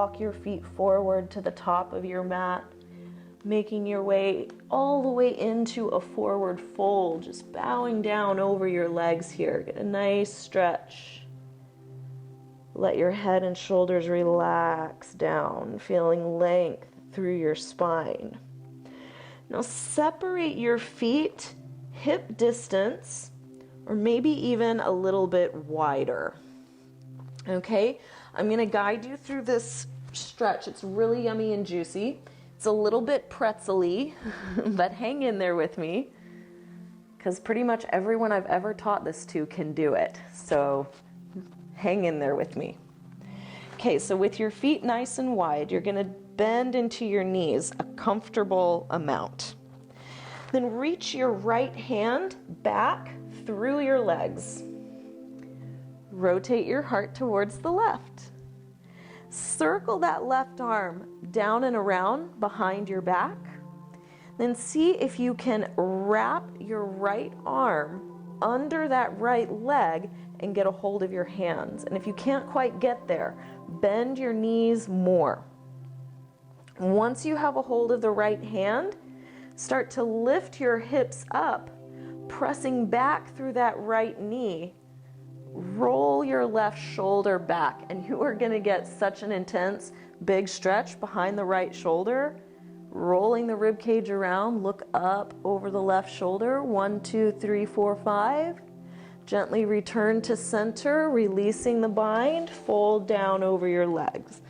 walk your feet forward to the top of your mat, making your way all the way into a forward fold, just bowing down over your legs here. Get a nice stretch. Let your head and shoulders relax down, feeling length through your spine. Now separate your feet hip distance, or maybe even a little bit wider. Okay, I'm going to guide you through this stretch. It's really yummy and juicy. It's a little bit pretzel-y, but hang in there with me, because pretty much everyone I've ever taught this to can do it. So hang in there with me. Okay, so with your feet nice and wide, you're going to bend into your knees a comfortable amount. Then reach your right hand back through your legs. Rotate your heart towards the left. Circle that left arm down and around behind your back. Then see if you can wrap your right arm under that right leg and get a hold of your hands. And if you can't quite get there, bend your knees more. Once you have a hold of the right hand, start to lift your hips up, pressing back through that right knee. Roll your left shoulder back, and you are going to get such an intense big stretch behind the right shoulder. Rolling the rib cage around, look up over the left shoulder. 1, 2, 3, 4, 5. Gently return to center, releasing the bind. Fold down over your legs.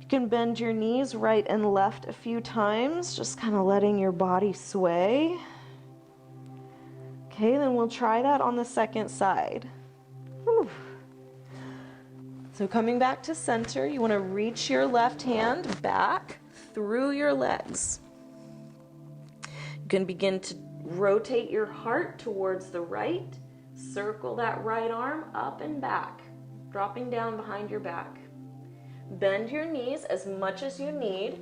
You can bend your knees right and left a few times, just kind of letting your body sway. Okay, then we'll try that on the second side. Whew. So coming back to center, you want to reach your left hand back through your legs. You can begin to rotate your heart towards the right. Circle that right arm up and back, dropping down behind your back. Bend your knees as much as you need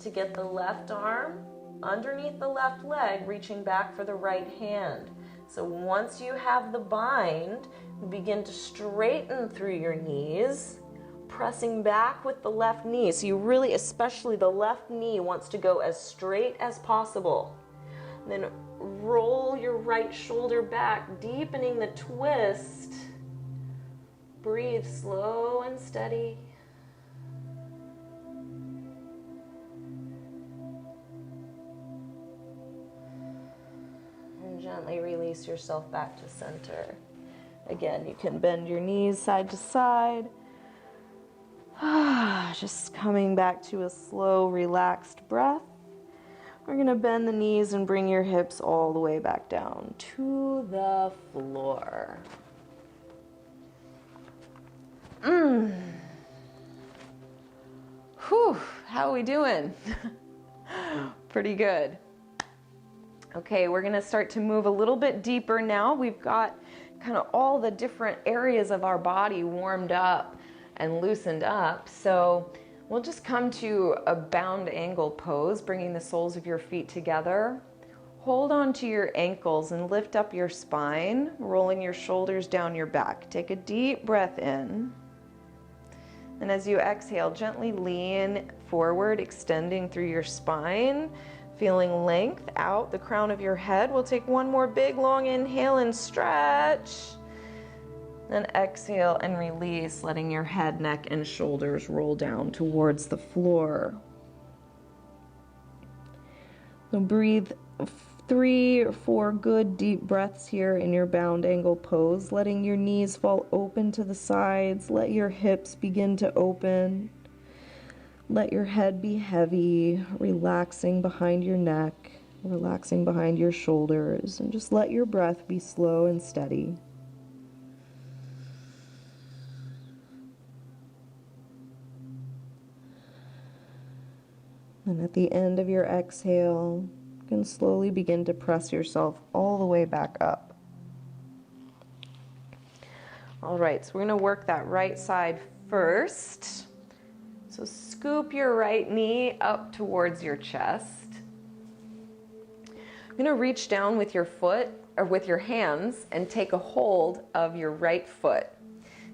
to get the left arm underneath the left leg, reaching back for the right hand. So once you have the bind, begin to straighten through your knees, pressing back with the left knee. So you really, especially the left knee, wants to go as straight as possible. Then roll your right shoulder back, deepening the twist. Breathe slow and steady. And gently release yourself back to center. Again, you can bend your knees side to side. Just coming back to a slow, relaxed breath. We're going to bend the knees and bring your hips all the way back down to the floor. Whew, how are we doing? Pretty good. Okay, we're going to start to move a little bit deeper now. We've got kind of all the different areas of our body warmed up and loosened up. So we'll just come to a bound angle pose, bringing the soles of your feet together. Hold on to your ankles and lift up your spine, rolling your shoulders down your back. Take a deep breath in. And as you exhale, gently lean forward, extending through your spine, feeling length out the crown of your head. We'll take one more big long inhale and stretch. Then exhale and release, letting your head, neck, and shoulders roll down towards the floor. So breathe 3 or 4 good deep breaths here in your bound angle pose, letting your knees fall open to the sides. Let your hips begin to open. Let your head be heavy, relaxing behind your neck, relaxing behind your shoulders, and just let your breath be slow and steady. And at the end of your exhale, you can slowly begin to press yourself all the way back up. All right, so we're going to work that right side first. So scoop your right knee up towards your chest. I'm going to reach down with your foot, or with your hands, and take a hold of your right foot.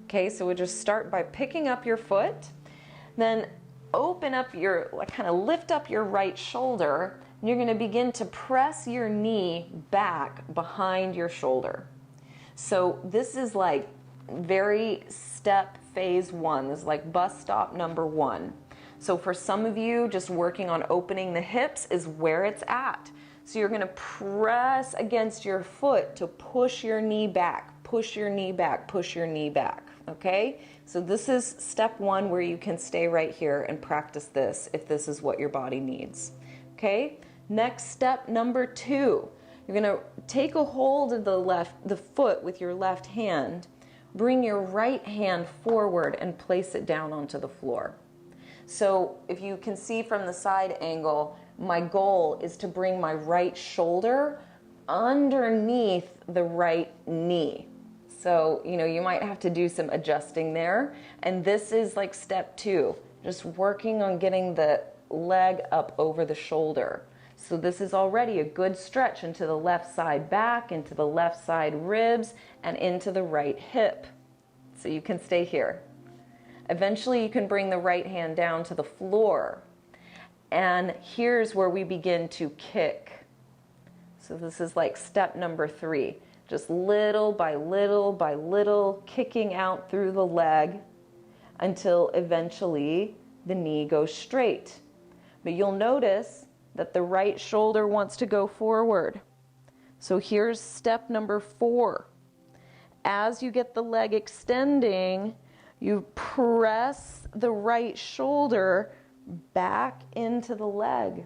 Okay, so we'll just start by picking up your foot. Then open up your, kind of lift up your right shoulder, and you're going to begin to press your knee back behind your shoulder. So this is like very step phase 1. This is like bus stop number 1. So for some of you, just working on opening the hips is where it's at. So you're going to press against your foot to push your knee back, push your knee back, push your knee back. Okay? So this is step 1 where you can stay right here and practice this if this is what your body needs. Okay? Next step number 2. You're going to take a hold of the foot with your left hand. Bring your right hand forward and place it down onto the floor. So if you can see from the side angle, my goal is to bring my right shoulder underneath the right knee. So, you might have to do some adjusting there. And this is like step 2, just working on getting the leg up over the shoulder. So this is already a good stretch into the left side back, into the left side ribs, and into the right hip. So you can stay here. Eventually you can bring the right hand down to the floor. And here's where we begin to kick. So this is like step number 3. Just little by little by little, kicking out through the leg until eventually the knee goes straight. But you'll notice that the right shoulder wants to go forward. So here's step number 4. As you get the leg extending, you press the right shoulder back into the leg.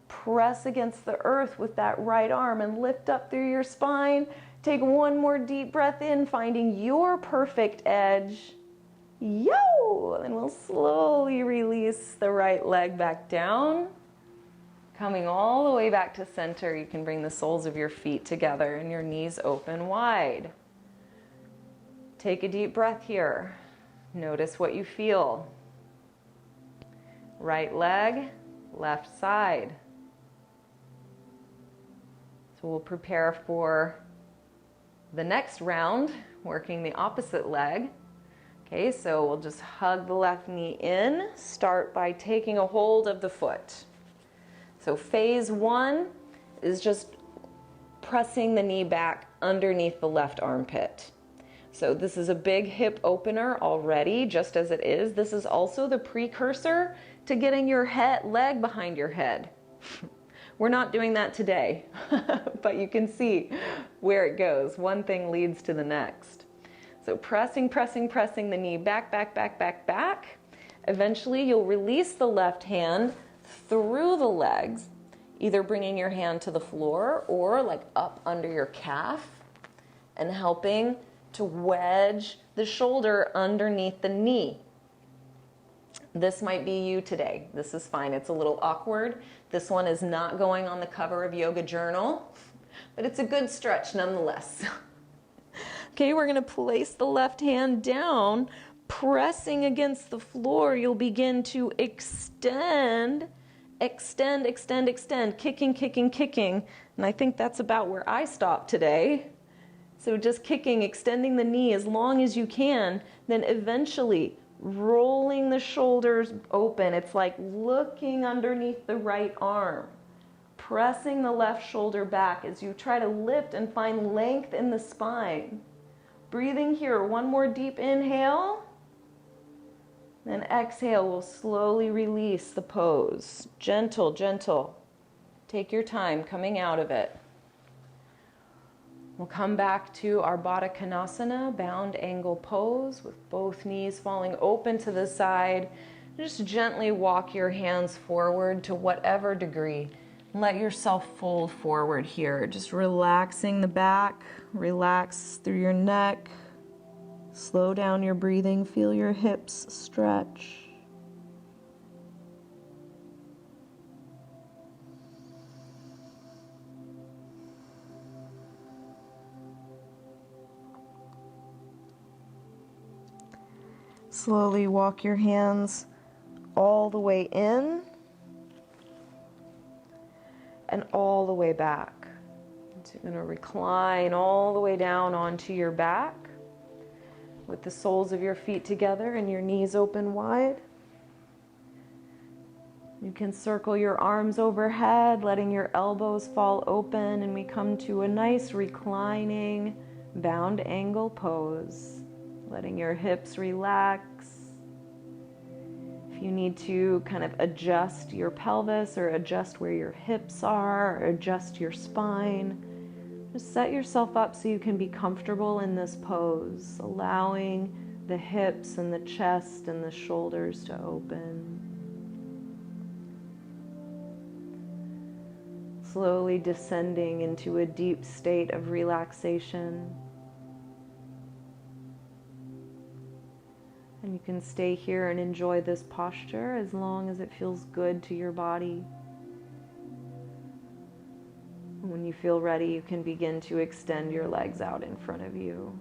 Press against the earth with that right arm and lift up through your spine. Take one more deep breath in, finding your perfect edge. Yo! And we'll slowly release the right leg back down. Coming all the way back to center, you can bring the soles of your feet together and your knees open wide. Take a deep breath here. Notice what you feel. Right leg, left side. So we'll prepare for the next round, working the opposite leg. Okay, so we'll just hug the left knee in. Start by taking a hold of the foot. So phase 1 is just pressing the knee back underneath the left armpit. So this is a big hip opener already, just as it is. This is also the precursor to getting your leg behind your head. We're not doing that today, but you can see where it goes. One thing leads to the next. So pressing, pressing, pressing the knee back, back, back, back, back. Eventually you'll release the left hand through the legs, either bringing your hand to the floor or like up under your calf and helping to wedge the shoulder underneath the knee. This might be you today. This is fine. It's a little awkward. This one is not going on the cover of Yoga Journal, but it's a good stretch nonetheless. Okay, we're going to place the left hand down, pressing against the floor. You'll begin to extend, extend, extend, extend, kicking, kicking, kicking. And I think that's about where I stopped today. So just kicking, extending the knee as long as you can, then eventually rolling the shoulders open. It's like looking underneath the right arm, pressing the left shoulder back as you try to lift and find length in the spine. Breathing here, one more deep inhale, then exhale. We'll slowly release the pose. Gentle, gentle. Take your time coming out of it. We'll come back to our Batakanasana, bound angle pose, with both knees falling open to the side. Just gently walk your hands forward to whatever degree. Let yourself fold forward here. Just relaxing the back, relax through your neck. Slow down your breathing, feel your hips stretch. Slowly walk your hands all the way in and all the way back. So you're going to recline all the way down onto your back with the soles of your feet together and your knees open wide. You can circle your arms overhead, letting your elbows fall open, and we come to a nice reclining bound angle pose, letting your hips relax. If you need to kind of adjust your pelvis or adjust where your hips are or adjust your spine, just set yourself up so you can be comfortable in this pose, allowing the hips and the chest and the shoulders to open. Slowly descending into a deep state of relaxation. And you can stay here and enjoy this posture as long as it feels good to your body. And when you feel ready, you can begin to extend your legs out in front of you.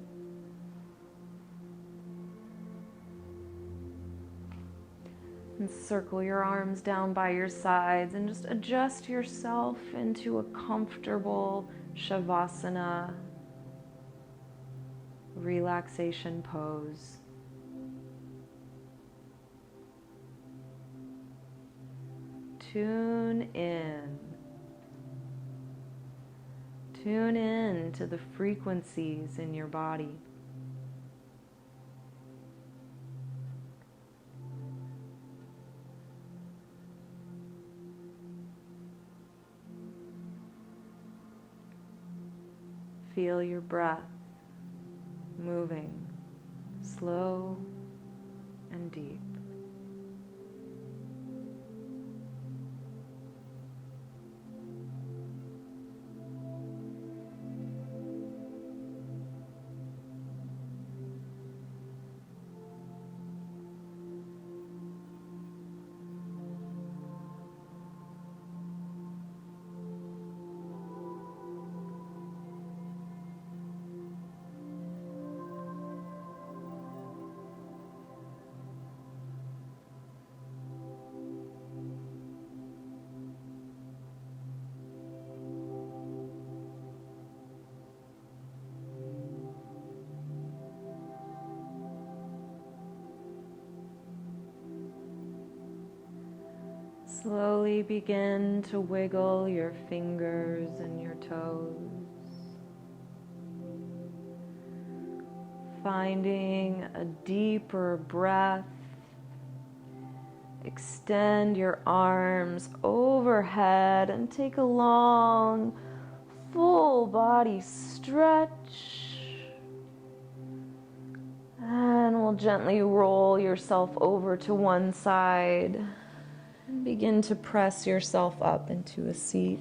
And circle your arms down by your sides and just adjust yourself into a comfortable Shavasana relaxation pose. Tune in. Tune in to the frequencies in your body. Feel your breath moving slow and deep. Slowly begin to wiggle your fingers and your toes, finding a deeper breath. Extend your arms overhead and take a long, full body stretch. And we'll gently roll yourself over to one side. And begin to press yourself up into a seat.